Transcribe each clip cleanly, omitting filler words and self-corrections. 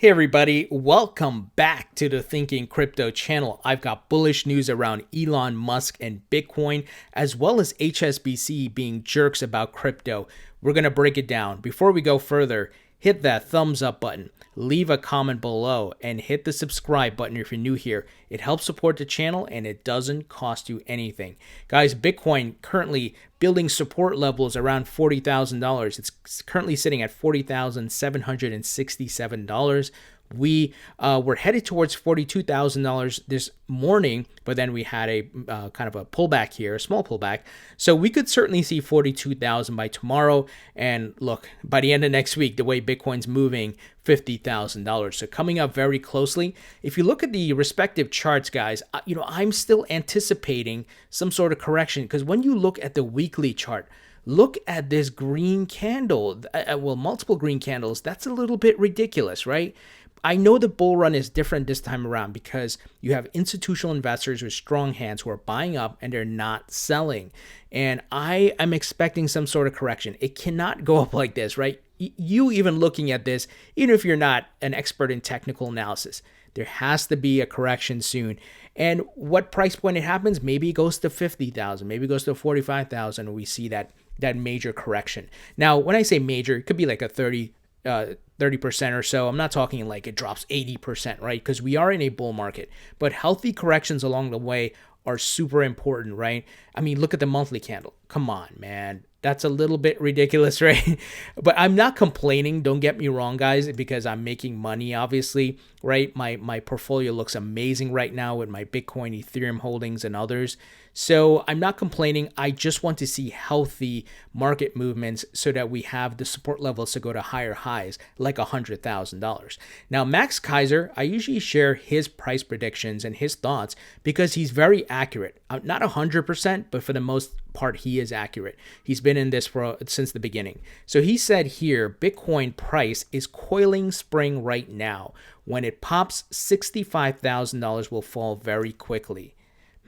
Hey everybody, welcome back to the Thinking Crypto channel. I've got bullish news around Elon Musk and Bitcoin, as well as HSBC being jerks about crypto. We're going to break it down. Before we go further, hit that thumbs up button, leave a comment below, and hit the subscribe button if you're new here. It helps support the channel and it doesn't cost you anything. Guys, Bitcoin currently building support levels around $40,000. It's currently sitting at $40,767. We were headed towards $42,000 this morning, but then we had a kind of a pullback here, a small pullback. So we could certainly see 42,000 by tomorrow. And look, by the end of next week, the way Bitcoin's moving, $50,000. So coming up very closely. If you look at the respective charts, guys, I'm still anticipating some sort of correction, because when you look at the weekly chart, look at this green candle. Well, multiple green candles. That's a little bit ridiculous, right? I know the bull run is different this time around because you have institutional investors with strong hands who are buying up and they're not selling. And I am expecting some sort of correction. It cannot go up like this, right? You even looking at this, even if you're not an expert in technical analysis, there has to be a correction soon. And what price point it happens? Maybe it goes to 50,000, maybe it goes to 45,000, and we see that major correction. Now, when I say major, it could be like a 30% or so. I'm not talking like it drops 80%, right? Because we are in a bull market, but healthy corrections along the way are super important, right? I mean, look at the monthly candle. Come on, man. That's a little bit ridiculous, right? But I'm not complaining. Don't get me wrong, guys, because I'm making money, obviously, right? My portfolio looks amazing right now with my Bitcoin, Ethereum holdings, and others. So I'm not complaining. I just want to see healthy market movements so that we have the support levels to go to higher highs, like $100,000. Now, Max Kaiser, I usually share his price predictions and his thoughts because he's very accurate. Not 100%, but for the most part, he is accurate. He's been in this since the beginning. So he said here, Bitcoin price is coiling spring right now. When it pops, $65,000 will fall very quickly.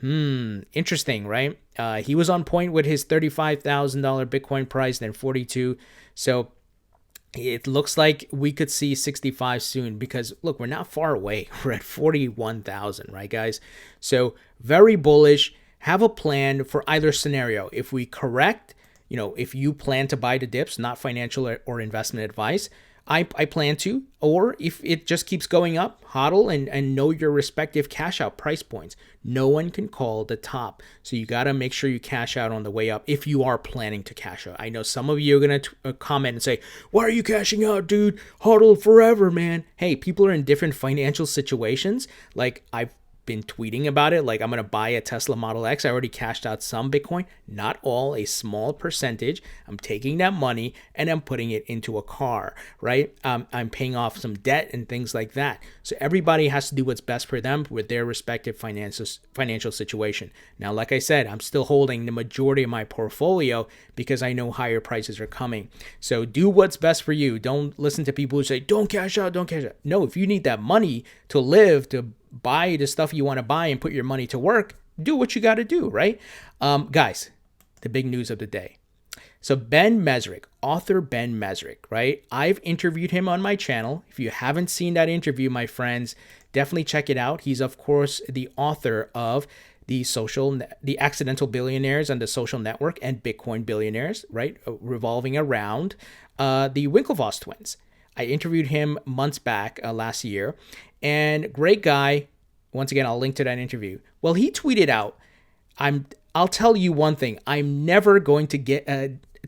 Interesting, right? He was on point with his $35,000 Bitcoin price, then 42. So it looks like we could see 65 soon because look, we're not far away. We're at 41,000, right, guys? So very bullish. Have a plan for either scenario. If we correct, if you plan to buy the dips, not financial or investment advice, I plan to, or if it just keeps going up, hodl and know your respective cash out price points. No one can call the top. So you got to make sure you cash out on the way up if you are planning to cash out. I know some of you are going to comment and say, why are you cashing out, dude? Hodl forever, man. Hey, people are in different financial situations. Like I've been tweeting about it, like I'm going to buy a Tesla Model X. I already cashed out some Bitcoin, not all, a small percentage. I'm taking that money and I'm putting it into a car, right? I'm paying off some debt and things like that. So everybody has to do what's best for them with their respective financial situation. Now, like I said, I'm still holding the majority of my portfolio because I know higher prices are coming. So do what's best for you. Don't listen to people who say, don't cash out, don't cash out. No, if you need that money to live, to buy the stuff you want to buy and put your money to work, do what you got to do, right? Guys, the big news of the day. So Ben Mezrich, author Ben Mezrich, right? I've interviewed him on my channel. If you haven't seen that interview, my friends, definitely check it out. He's, of course, the author of the Accidental Billionaires and the Social Network and Bitcoin Billionaires, right? Revolving around the Winklevoss twins. I interviewed him months back last year, and great guy. Once again, I'll link to that interview. Well, he tweeted out, I'll tell you one thing. I'm never going to get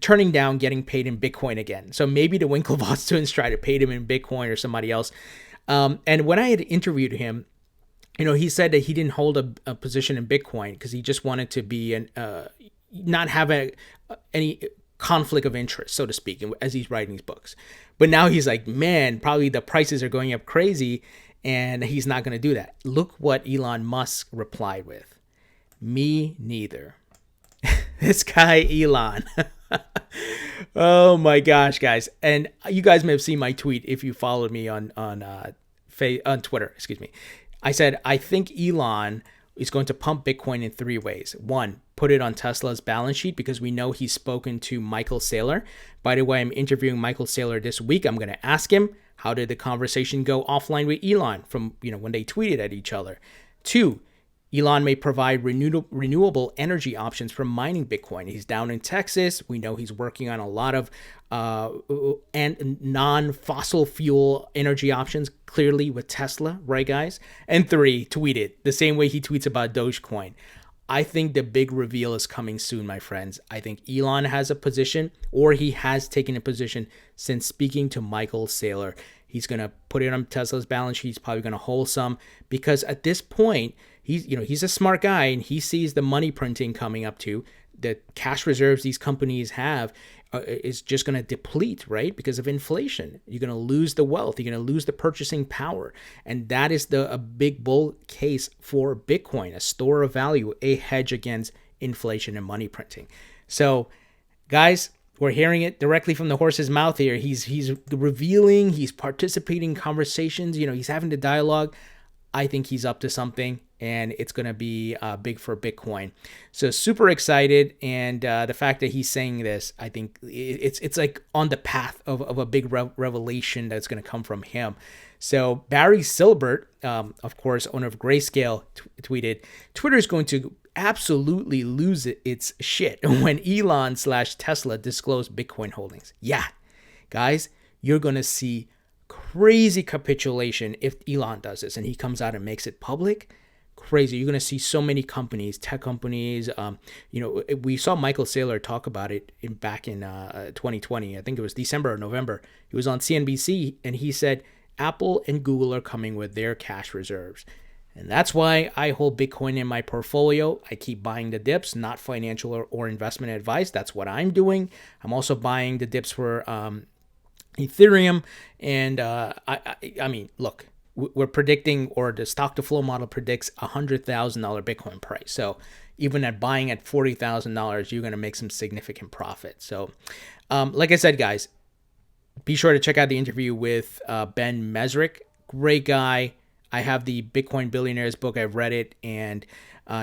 turning down getting paid in Bitcoin again. So maybe the Winklevoss twins try to pay him in Bitcoin or somebody else. And when I had interviewed him, he said that he didn't hold a position in Bitcoin because he just wanted to be not have any conflict of interest, so to speak, as he's writing these books. But now he's like, man, probably the prices are going up crazy and he's not going to do that. Look what Elon Musk replied with. Me neither. This guy, Elon. Oh my gosh, guys. And you guys may have seen my tweet if you followed me on Twitter, excuse me. I said, I think Elon is going to pump Bitcoin in 3 ways. 1, put it on Tesla's balance sheet, because we know he's spoken to Michael Saylor. By the way, I'm interviewing Michael Saylor this week. I'm going to ask him, how did the conversation go offline with Elon from, when they tweeted at each other? 2, Elon may provide renewable energy options for mining Bitcoin. He's down in Texas. We know he's working on a lot of non-fossil fuel energy options, clearly with Tesla, right, guys? And 3, tweet it the same way he tweets about Dogecoin. I think the big reveal is coming soon, my friends. I think Elon has a position, or he has taken a position since speaking to Michael Saylor. He's going to put it on Tesla's balance sheet. He's probably going to hold some, because at this point, he's a smart guy, and he sees the money printing coming up to the cash reserves these companies have is just going to deplete, right? Because of inflation. You're going to lose the wealth. You're going to lose the purchasing power. And that is a big bull case for Bitcoin, a store of value, a hedge against inflation and money printing. So, guys, we're hearing it directly from the horse's mouth here. He's revealing, he's participating in conversations, he's having the dialogue. I think he's up to something, and it's going to be big for Bitcoin. So super excited, and the fact that he's saying this, I think it's like on the path of a big revelation that's going to come from him. So Barry Silbert, of course, owner of Grayscale, tweeted, Twitter is going to absolutely lose its shit when Elon/Tesla disclose Bitcoin holdings. Yeah, guys, you're going to see crazy capitulation if Elon does this and he comes out and makes it public. Crazy. You're going to see so many companies, tech companies. We saw Michael Saylor talk about it back in 2020. I think it was December or November. He was on CNBC, and he said Apple and Google are coming with their cash reserves. And that's why I hold Bitcoin in my portfolio. I keep buying the dips, not financial or investment advice. That's what I'm doing. I'm also buying the dips for Ethereum. And I mean, look, we're predicting, or the stock to flow model predicts $100,000 Bitcoin price. So even at buying at $40,000, you're going to make some significant profit. So like I said, guys, be sure to check out the interview with Ben Mesrick. Great guy. I have the Bitcoin Billionaires book. I've read it, and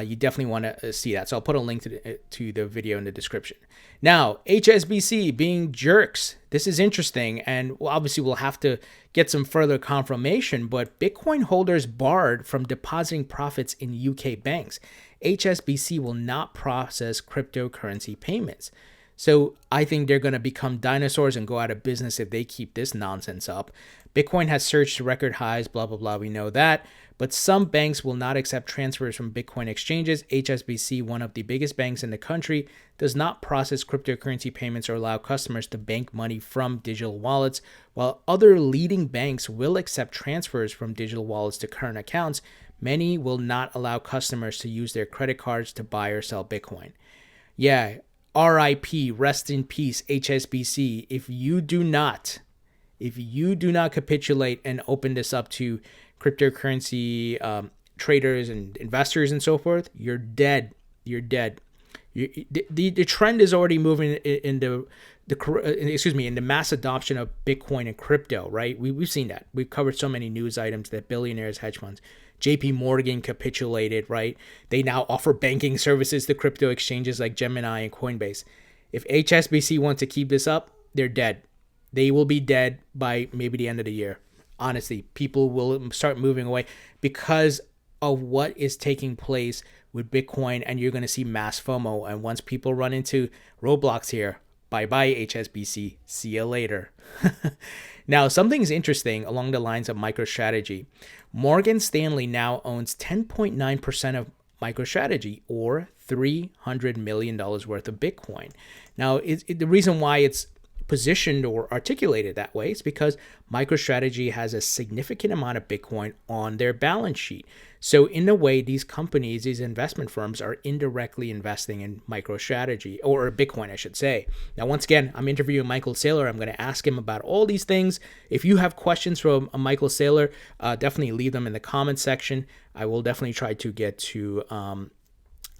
you definitely want to see that. So I'll put a link to the video in the description. Now, HSBC being jerks. This is interesting, and obviously we'll have to get some further confirmation, but Bitcoin holders barred from depositing profits in UK banks. HSBC will not process cryptocurrency payments. So I think they're going to become dinosaurs and go out of business if they keep this nonsense up. Bitcoin has surged to record highs, blah, blah, blah. We know that. But some banks will not accept transfers from Bitcoin exchanges. HSBC, one of the biggest banks in the country, does not process cryptocurrency payments or allow customers to bank money from digital wallets. While other leading banks will accept transfers from digital wallets to current accounts, many will not allow customers to use their credit cards to buy or sell Bitcoin. Yeah, RIP, rest in peace, HSBC. If you do not capitulate and open this up to cryptocurrency traders and investors and so forth, you're dead. You're dead. The trend is already moving in the mass adoption of Bitcoin and crypto, right? We've seen that. We've covered so many news items that billionaires, hedge funds, JP Morgan capitulated, right? They now offer banking services to crypto exchanges like Gemini and Coinbase. If HSBC wants to keep this up, they're dead. They will be dead by maybe the end of the year. Honestly, people will start moving away because of what is taking place with Bitcoin, and you're going to see mass FOMO. And once people run into roadblocks here, bye-bye HSBC. See you later. Now, something's interesting along the lines of MicroStrategy. Morgan Stanley now owns 10.9% of MicroStrategy, or $300 million worth of Bitcoin. Now, the reason why it's positioned or articulated that way is because MicroStrategy has a significant amount of Bitcoin on their balance sheet. So in a way, these companies, these investment firms, are indirectly investing in MicroStrategy, or Bitcoin, I should say. Now, once again, I'm interviewing Michael Saylor. I'm going to ask him about all these things. If you have questions from Michael Saylor, definitely leave them in the comments section. I will definitely try to get to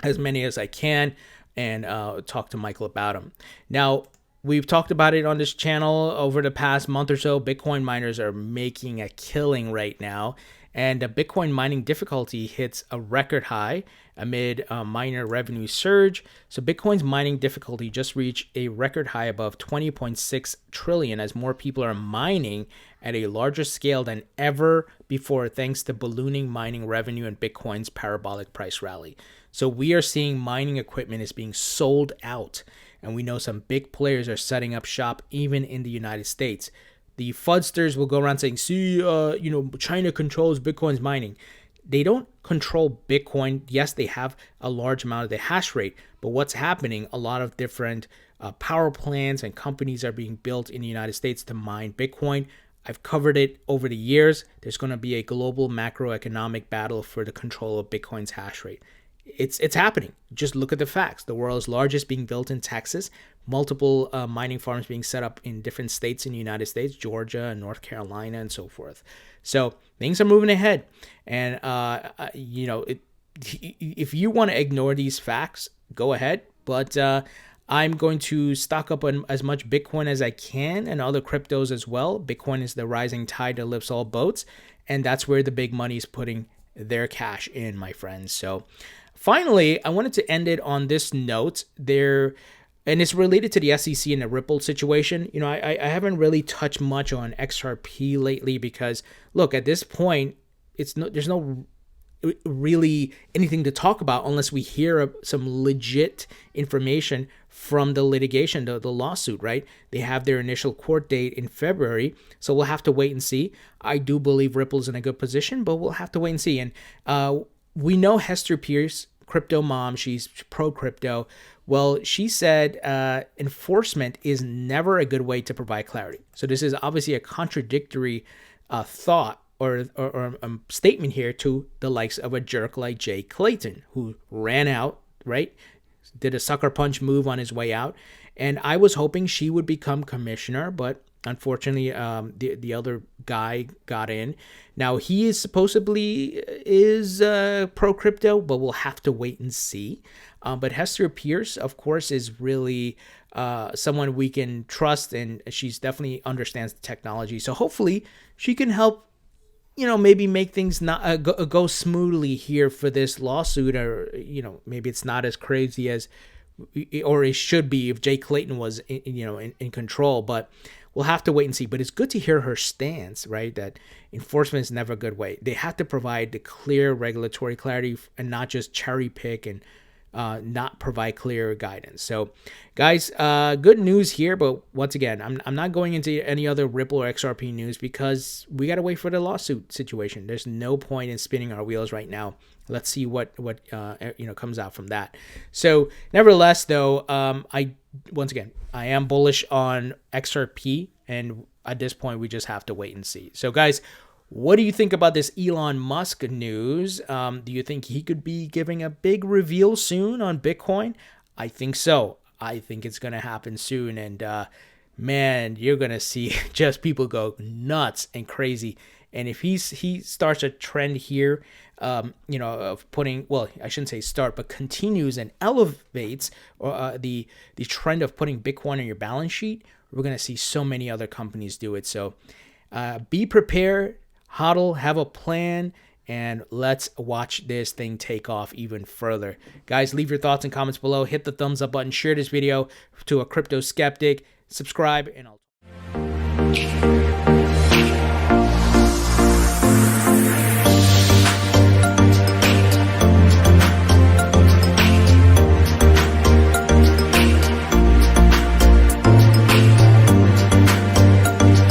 as many as I can and talk to Michael about them. Now, we've talked about it on this channel over the past month or so. Bitcoin miners are making a killing right now. And Bitcoin mining difficulty hits a record high amid miner revenue surge. So Bitcoin's mining difficulty just reached a record high above 20.6 trillion as more people are mining at a larger scale than ever before, thanks to ballooning mining revenue and Bitcoin's parabolic price rally. So we are seeing mining equipment is being sold out, and we know some big players are setting up shop even in the United States. The fudsters will go around saying, see, China controls Bitcoin's mining. They don't control Bitcoin. Yes, they have a large amount of the hash rate, but what's happening, a lot of different power plants and companies are being built in the United States to mine Bitcoin. I've covered it over the years. There's going to be a global macroeconomic battle for the control of Bitcoin's hash rate. It's happening. Just look at the facts. The world's largest being built in Texas, multiple mining farms being set up in different states in the United States, Georgia and North Carolina and so forth. So things are moving ahead. And, if you want to ignore these facts, go ahead. But I'm going to stock up on as much Bitcoin as I can and other cryptos as well. Bitcoin is the rising tide that lifts all boats. And that's where the big money is putting their cash in, my friends. So finally, I wanted to end it on this note there, and it's related to the SEC and the Ripple situation. I haven't really touched much on XRP lately because, look, at this point, there's no really anything to talk about unless we hear some legit information from the litigation, the lawsuit, right? They have their initial court date in February, so we'll have to wait and see. I do believe Ripple's in a good position, but we'll have to wait and see. And we know Hester Pierce, crypto mom, she's pro-crypto. Well, she said enforcement is never a good way to provide clarity. So this is obviously a contradictory thought or statement here to the likes of a jerk like Jay Clayton, who ran out, right? Did a sucker punch move on his way out. And I was hoping she would become commissioner, but unfortunately, the other guy got in. Now, he is supposedly pro-crypto, but we'll have to wait and see. But Hester Pierce, of course, is really someone we can trust, and she's definitely understands the technology. So hopefully she can help, maybe make things not go smoothly here for this lawsuit, or, maybe it's not as crazy as, or it should be if Jay Clayton was, in control, but we'll have to wait and see. But it's good to hear her stance, right? That enforcement is never a good way. They have to provide the clear regulatory clarity and not just cherry pick and not provide clear guidance. So, guys, good news here. But once again, I'm not going into any other Ripple or XRP news because we got to wait for the lawsuit situation. There's no point in spinning our wheels right now. Let's see what comes out from that. So, nevertheless, though, I am bullish on XRP, and at this point, we just have to wait and see. So, guys, what do you think about this Elon Musk news? Do you think he could be giving a big reveal soon on Bitcoin? I think so. I think it's going to happen soon. And man, you're going to see just people go nuts and crazy. And if he starts a trend here, of putting, well, I shouldn't say start, but continues and elevates the trend of putting Bitcoin on your balance sheet, we're going to see so many other companies do it. So be prepared. Hodl, have a plan, and let's watch this thing take off even further. Guys, leave your thoughts and comments below. Hit the thumbs up button. Share this video to a crypto skeptic. Subscribe, and I'll...